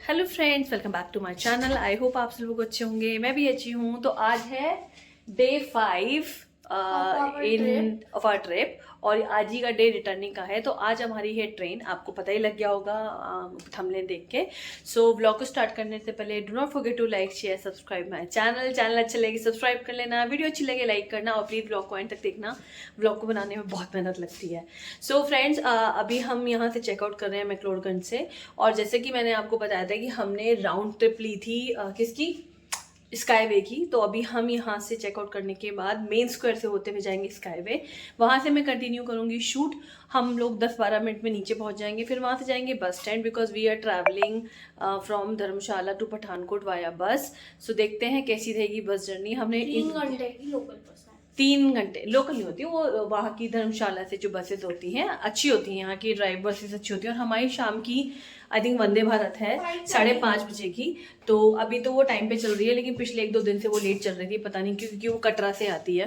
Hello friends, welcome back to my channel. I hope आप सब लोग अच्छे होंगे, मैं भी अच्छी हूँ। तो आज है day 5 in of our trip और आज ही का डे रिटर्निंग का है। तो आज हमारी है ट्रेन, आपको पता ही लग गया होगा थंबनेल देख के। सो व्लॉग को स्टार्ट करने से पहले do not forget to like share subscribe my channel अच्छे लगे सब्सक्राइब कर लेना, वीडियो अच्छी लगे लाइक करना और प्लीज व्लॉग को एंड तक देखना। व्लॉग को बनाने में बहुत मेहनत लगती है। सो फ्रेंड्स, अभी हम यहाँ से चेकआउट कर रहे हैं मैक्लोडगंज से। और जैसे कि मैंने आपको बताया था कि हमने राउंड ट्रिप ली थी किसकी, स्काईवे की। तो अभी हम यहाँ से चेकआउट करने के बाद मेन स्क्वायर से होते हुए जाएंगे स्काईवे। वहाँ से मैं कंटिन्यू करूँगी शूट। हम लोग 10-12 मिनट में नीचे पहुँच जाएंगे, फिर वहाँ से जाएंगे bus stand because we are travelling from Dharamshala to Pathankot via bus. So देखते हैं कैसी रहेगी बस जर्नी। हमने 3 घंटे की लोकल बस है। 3 घंटे लोकल नहीं होती, वो वहाँ की धर्मशाला से जो बसेस होती हैं अच्छी होती हैं, यहाँ की ड्राइव बसेस अच्छी होती हैं। और हमारी शाम की आई थिंक वंदे भारत है 5:30 बजे की। तो अभी तो वो टाइम पे चल रही है, लेकिन पिछले 1-2 दिन से वो लेट चल रही थी, पता नहीं क्यों, क्योंकि वो कटरा से आती है।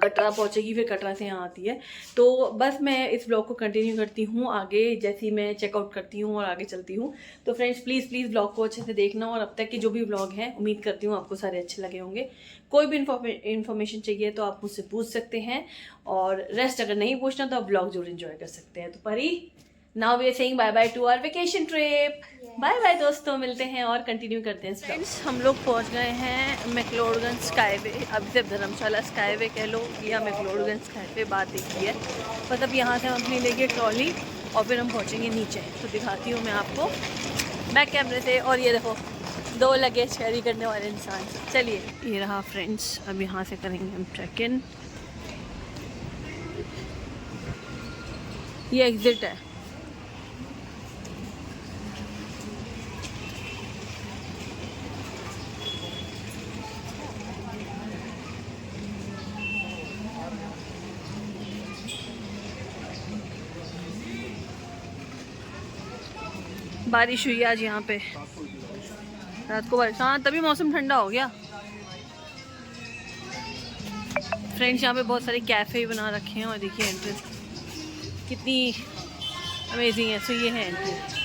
कटरा पहुंचेगी, फिर कटरा से यहाँ आती है। तो बस मैं इस ब्लॉग को कंटिन्यू करती हूँ आगे, जैसे ही मैं चेकआउट करती हूँ और आगे चलती हूँ। तो फ्रेंड्स प्लीज़ ब्लॉग को अच्छे से देखना, और अब तक के जो भी ब्लॉग हैं उम्मीद करती हूँ आपको सारे अच्छे लगे होंगे। कोई भी इन्फॉर्मेशन चाहिए तो आप मुझसे पूछ सकते हैं, और रेस्ट अगर नहीं पूछना तो आप ब्लॉग जरूर एंजॉय कर सकते हैं। तो Pari, now we are saying bye bye to our vacation trip. Bye bye दोस्तों, मिलते हैं और कंटिन्यू करते हैं। फ्रेंड्स, हम लोग पहुंच गए हैं मैक्लोडगंज स्काईवे। अभी से धर्मशाला स्काईवे कह लो या मैक्लोडगंज स्काईवे, बात एक ही है। मतलब यहाँ से हम अपनी लेंगे ट्रॉली और फिर हम पहुँचेंगे नीचे। तो दिखाती हूँ मैं आपको बैक कैमरे से। और ये देखो 2 लगेज कैरी करने वाले इंसान। चलिए, ये रहा फ्रेंड्स। अब यहाँ से करेंगे हम ट्रैक इन। ये एग्जिट है। बारिश हुई आज यहाँ पे, रात को बारिश। हाँ, तभी मौसम ठंडा हो गया। फ्रेंड्स, यहाँ पे बहुत सारे कैफ़े बना रखे हैं और देखिए एंट्रेंस कितनी अमेजिंग है। सो ये है एंट्रेंस।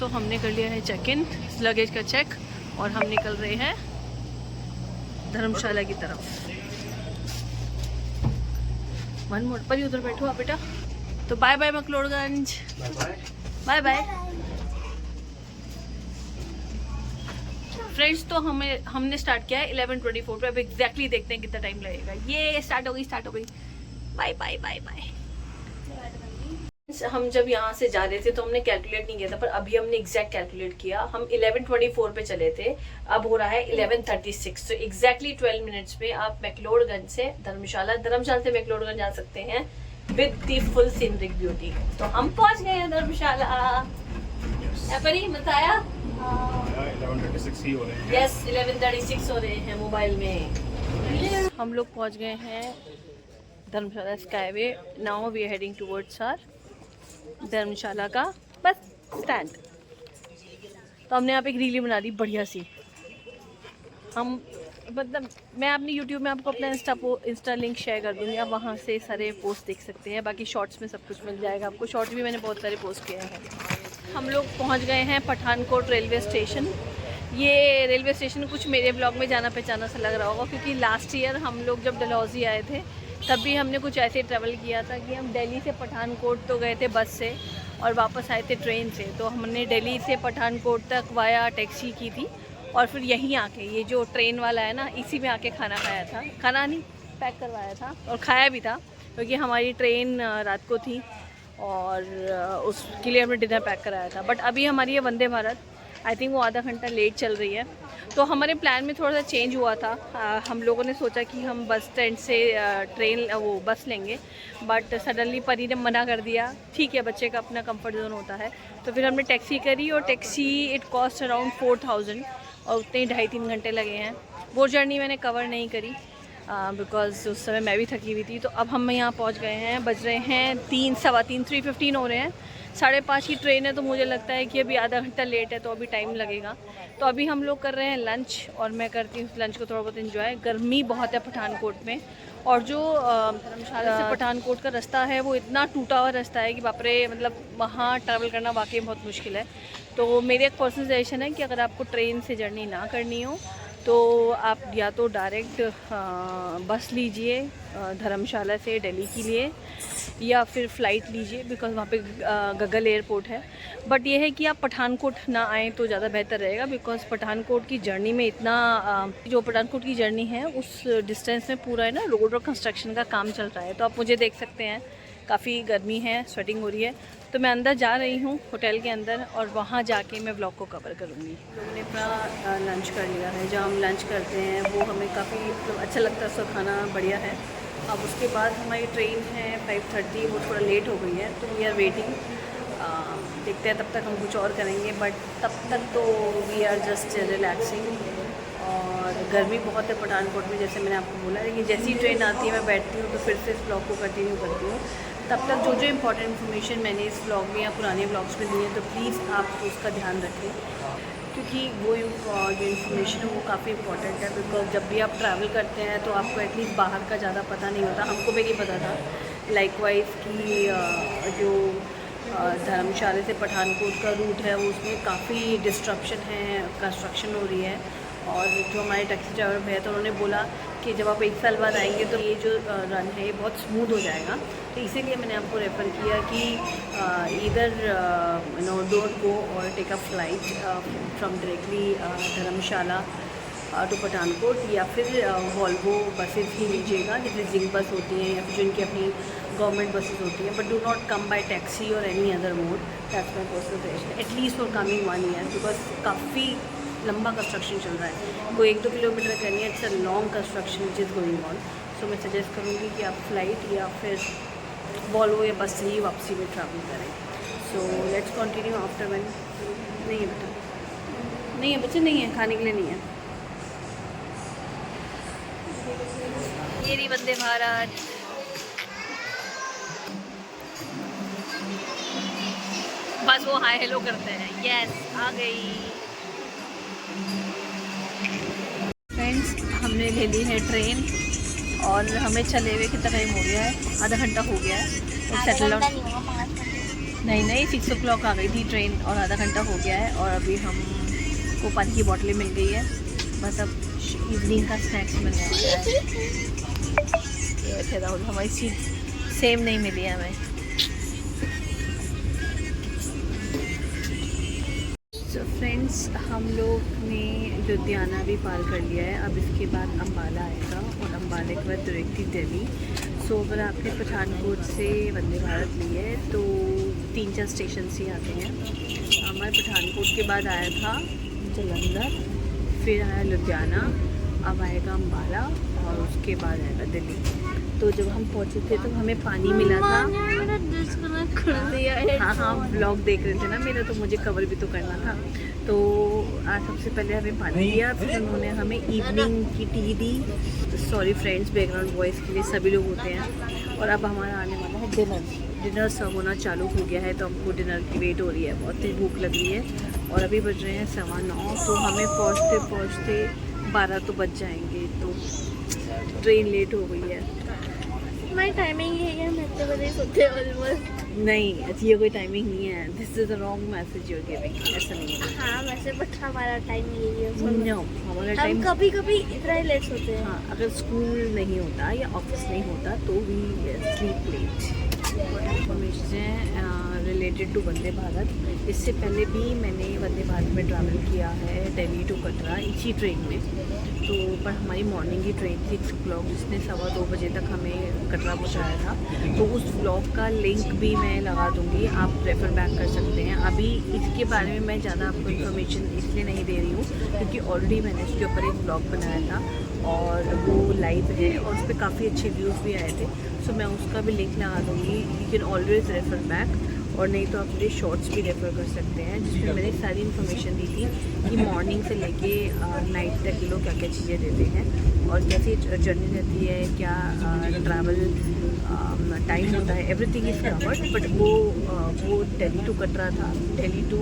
तो हमने कर लिया है चेक इन, लगेज का चेक, और हम निकल रहे हैं धर्मशाला की तरफ। वन मोड़ पर ही उधर बैठो आप बेटा। तो bye bye McLeodganj, bye bye friends. तो हमने स्टार्ट किया है 11:24 पे। अब एग्जैक्टली देखते हैं कितना टाइम लगेगा। ये स्टार्ट हो गई। Bye bye bye bye. हम जब यहाँ से जा रहे थे तो हमने कैलकुलेट नहीं किया था, पर अभी हमने एग्जैक्ट कैलकुलेट किया। हम 11:24 पे चले थे, अब हो रहा है 11:36। तो एग्जैक्टली 12 मिनट्स में आप मैक्लोडगंज से धर्मशाला से मैक्लोडगंज जा सकते हैं with the full scenic beauty. तो हम पहुंच गए हैं धर्मशाला। मजा आया? 11:36 ही हो रहे हैं। यस, 11:36 हो रहे हैं मोबाइल में। हम लोग पहुंच गए हैं Dharamshala skyway. Now we are heading towards our Dharamshala का बस स्टैंड। तो हमने यहाँ पे एक रील बना दी बढ़िया सी। हम मतलब मैं अपनी यूट्यूब में आपको अपना इंस्टा लिंक शेयर कर दूँगी, आप वहाँ से सारे पोस्ट देख सकते हैं। बाकी शॉर्ट्स में सब कुछ मिल जाएगा आपको। शॉर्ट्स भी मैंने बहुत सारे पोस्ट किए हैं। हम लोग पहुँच गए हैं पठानकोट रेलवे स्टेशन। ये रेलवे स्टेशन कुछ मेरे ब्लॉग में जाना पहचाना सा लग रहा होगा, क्योंकि लास्ट ईयर हम लोग जब डलहौजी आए थे तब भी हमने कुछ ऐसे ट्रैवल किया था कि हम दिल्ली से पठानकोट तो गए थे बस से और वापस आए थे ट्रेन से। तो हमने दिल्ली से पठानकोट तक वाया टैक्सी की थी, और फिर यहीं आके ये जो ट्रेन वाला है ना, इसी में आके खाना खाया था। खाना नहीं, पैक करवाया था और खाया भी था, क्योंकि हमारी ट्रेन रात को थी और उसके लिए हमने डिनर पैक कराया था। बट अभी हमारी ये वंदे भारत आई थिंक वो आधा घंटा लेट चल रही है। तो हमारे प्लान में थोड़ा सा चेंज हुआ था। हम लोगों ने सोचा कि हम बस स्टैंड से वो बस लेंगे, बट सडनली परी ने मना कर दिया। ठीक है, बच्चे का अपना कंफर्ट जोन होता है। तो फिर हमने टैक्सी करी, और टैक्सी इट कॉस्ट अराउंड 4000, और उतने ही 2.5-3 घंटे लगे हैं। वो जर्नी मैंने कवर नहीं करी बिकॉज उस समय मैं भी थकी हुई थी। तो अब हम यहाँ पहुँच गए हैं, बज रहे हैं 3, 3:15 हो रहे हैं। 5:30 की ट्रेन है, तो मुझे लगता है कि अभी आधा घंटा लेट है, तो अभी टाइम लगेगा। तो अभी हम लोग कर रहे हैं लंच, और मैं करती हूँ लंच को थोड़ा बहुत एंजॉय। गर्मी बहुत है पठानकोट में, और जो धर्मशाला से पठानकोट का रास्ता है वो इतना टूटा हुआ रास्ता है कि बाप रे, मतलब वहाँ ट्रैवल करना वाकई बहुत मुश्किल है। तो मेरी एक पर्सनल सजेशन है कि अगर आपको ट्रेन से जर्नी ना करनी हो तो आप या तो डायरेक्ट बस लीजिए धर्मशाला से दिल्ली के लिए, या फिर फ़्लाइट लीजिए, बिकॉज़ वहाँ पे गगल एयरपोर्ट है। बट ये है कि आप पठानकोट ना आएँ तो ज़्यादा बेहतर रहेगा, बिकॉज़ पठानकोट की जर्नी में इतना जो पठानकोट की जर्नी है उस डिस्टेंस में पूरा है ना रोड और कंस्ट्रक्शन का काम चल रहा है। तो आप मुझे देख सकते हैं, काफ़ी गर्मी है, स्वेटिंग हो रही है। तो मैं अंदर जा रही हूँ होटल के अंदर, और वहाँ जाके मैं व्लॉग को कवर करूँगी। लोगों ने अपना लंच कर लिया है। जहाँ हम लंच करते हैं वो हमें काफ़ी अच्छा लगता है, उसका खाना बढ़िया है। अब उसके बाद हमारी ट्रेन है 5:30, वो थोड़ा लेट हो गई है, तो वी आर वेटिंग। देखते हैं, तब तक हम कुछ और करेंगे, बट तब तक तो वी आर जस्ट रिलैक्सिंग। और गर्मी बहुत है पठानकोट में, जैसे मैंने आपको बोला, लेकिन जैसी ट्रेन आती है मैं बैठती हूँ तो फिर से इस ब्लॉग को कंटिन्यू करती हूँ। तब तक जो इंपॉर्टेंट इन्फॉर्मेशन मैंने इस ब्लॉग में या पुराने ब्लॉग्स में दी है, तो प्लीज़ आप उसका ध्यान रखें, क्योंकि वो जो इन्फॉर्मेशन है वो काफ़ी इंपॉर्टेंट है। बिकॉज जब भी आप ट्रैवल करते हैं तो आपको एटलीस्ट बाहर का ज़्यादा पता नहीं होता। हमको भी नहीं पता था लाइकवाइज कि जो धर्मशाला से पठानकोट का रूट है उसमें काफ़ी डिस्ट्रप्शन है, कंस्ट्रक्शन हो रही है। और जो हमारे टैक्सी ड्राइवर भैया, तो उन्होंने बोला कि जब आप 1 साल बाद आएंगे तो ये जो रन है ये बहुत स्मूथ हो जाएगा। तो इसीलिए मैंने आपको रेफ़र किया कि इधर डोंट गो और take a flight from directly Dharamshala to Pathankot, या फिर वॉल्वो बसेस ही लीजिएगा, जैसे जिंक बस होती हैं या फिर जिनकी अपनी गवर्नमेंट बसेस होती हैं। But do not come by taxi और any other mode. That's my personal suggestion, at least for coming 1 year, because काफ़ी लंबा कंस्ट्रक्शन चल रहा है। कोई 1-2 किलोमीटर का नहीं है, it's a long construction which is going on. So मैं सजेस्ट करूँगी कि आप फ्लाइट या फिर वॉल्वो या बस से ही वापसी में ट्रैवल करें। So let's continue after one. नहीं है बेटा, नहीं है बच्चे, नहीं है, खाने के लिए नहीं है। ये रही वंदे भारत। बस वो हाय हेलो करते हैं। यस, आ गई। फ्रेंड्स, हमने ले ली है ट्रेन, और हमें चले हुए कितना टाइम हो गया है, आधा घंटा हो गया है। तो सेटल डाउन, नहीं 6 o'clock आ गई थी ट्रेन, और आधा घंटा हो गया है। और अभी हमको पानी की बोतलें मिल गई है, बस अब इवनिंग का स्नैक्स मिलने वाला है। ये थे राहुल, हमारी सीट सेम नहीं मिली है हमें। तो फ्रेंड्स, हम लोग ने लुधियाना भी पार कर लिया है। अब इसके बाद अम्बाला आएगा, और अम्बाला के बाद डायरेक्टली दिल्ली। सो अगर आपने पठानकोट से वंदे भारत ली है तो 3-4 स्टेशन ही आते हैं। हमारे पठानकोट के बाद आया था जालंधर, फिर आया लुधियाना, अब आएगा अम्बाला, और उसके बाद आएगा दिल्ली। तो जब हम पहुँचे थे तो हमें पानी मिला था। हाँ, ब्लॉग देख रहे थे ना मेरा, तो मुझे कवर भी तो करना था। तो आज सबसे पहले हमें पानी दिया, फिर उन्होंने हमें इवनिंग की टी दी। सॉरी फ्रेंड्स, बैकग्राउंड वॉइस के लिए, सभी लोग होते हैं। और अब हमारा आने वाला है डिनर सर्व होना चालू हो गया है, तो हमको डिनर की वेट हो रही है, बहुत ही भूख लग रही है। और अभी बज रहे हैं 9:15, तो हमें पहुँचते 12 तो बज जाएंगे। तो ट्रेन लेट हो गई है। हमारी टाइमिंग है कि हम इतने बजे सोते हैं ऑलमोस्ट। नहीं, ये कोई टाइमिंग नहीं है। This is a wrong message you are giving. ऐसा नहीं है। हाँ वैसे, बट हमारा टाइम यही है। नो, हमारा टाइम, हम कभी कभी इतना ही लेट सोते हैं। हाँ, अगर स्कूल नहीं होता या ऑफिस नहीं होता तो वी स्लीप लेट। इन्फॉर्मेशन है रिलेटेड टू वंदे भारत। इससे पहले भी मैंने वंदे भारत में ट्रैवल किया है, दिल्ली टू कटरा, इसी ट्रेन में। तो पर हमारी मॉर्निंग की ट्रेन थी 6 o'clock, जिसने 2:15 बजे तक हमें कटरा पहुंचाया था। तो उस व्लॉग का लिंक भी मैं लगा दूंगी, आप रेफ़र बैक कर सकते हैं। अभी इसके बारे में मैं ज़्यादा आपको इन्फॉर्मेशन इसलिए नहीं दे रही हूँ क्योंकि ऑलरेडी मैंने इसके ऊपर एक व्लॉग बनाया था, और वो लाइव है, और उस पर काफ़ी अच्छे व्यूज़ भी आए थे। सो मैं उसका भी लिंक लगा दूँगी। You can always refer back, और नहीं तो आप मेरे शॉर्ट्स भी रेफ़र कर सकते हैं, जिसमें मैंने सारी इन्फॉर्मेशन दी थी कि मॉर्निंग से लेके नाइट तक लोग क्या क्या चीज़ें देते हैं, और कैसी जर्नी रहती है, क्या ट्रैवल टाइम होता है, एवरीथिंग इज़ कवर्ड, बट वो दिल्ली टू कटरा था, दिल्ली टू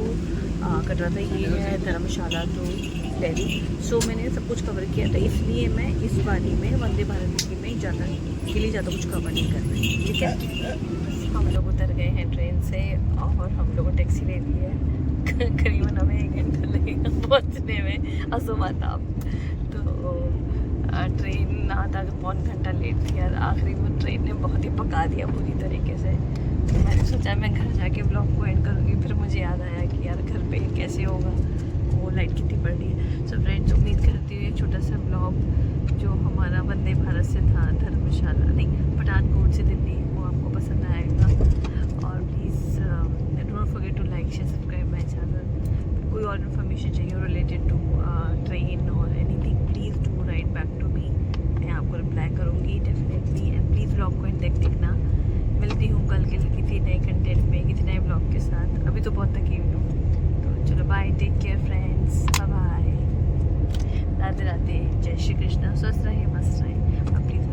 कटरा था, ये है धर्मशाला टू दिल्ली। सो मैंने सब कुछ कवर किया था, इसलिए मैं इस बारी में वंदे भारत में ज़्यादा कुछ कवर नहीं कर रही, ठीक है। हम लोग उतर गए हैं ट्रेन से और हम लोगों टैक्सी ले ली है। करीबन हमें 1 घंटा लगेगा पहुंचने में असोमाताब। तो ट्रेन आधा पौन घंटा लेट थी यार, आखिरी में ट्रेन ने बहुत ही पका दिया पूरी तरीके से। मैंने सोचा मैं घर जाके ब्लॉग को एंड करूँगी, फिर मुझे याद आया कि यार घर पे कैसे होगा, वो लाइट कितनी पड़ रही है। सो फ्रेंड्स, उम्मीद करती हूँ छोटा सा ब्लॉग जो हमारा वंदे भारत से था धर्मशाला नहीं पठानकोट से दिल्ली, वो आपको पसंद आएगा। और please don't forget to like share subscribe my channel. कोई और इन्फॉर्मेशन चाहिए रिलेटेड टू ट्रेन और anything, please do write back to me, मैं आपको रिप्लाई करूँगी डेफिनेटली। एंड प्लीज़ ब्लॉग को एंड देखना। मिलती हूँ कल के किसी नए कंटेंट में, किसी नए ब्लॉग के साथ। अभी तो बहुत थकी हुई हूँ, तो चलो bye, take care friends, bye bye, Radhe Radhe, जय श्री कृष्णा, स्वस्थ रहे मस्त रहे। प्लीज़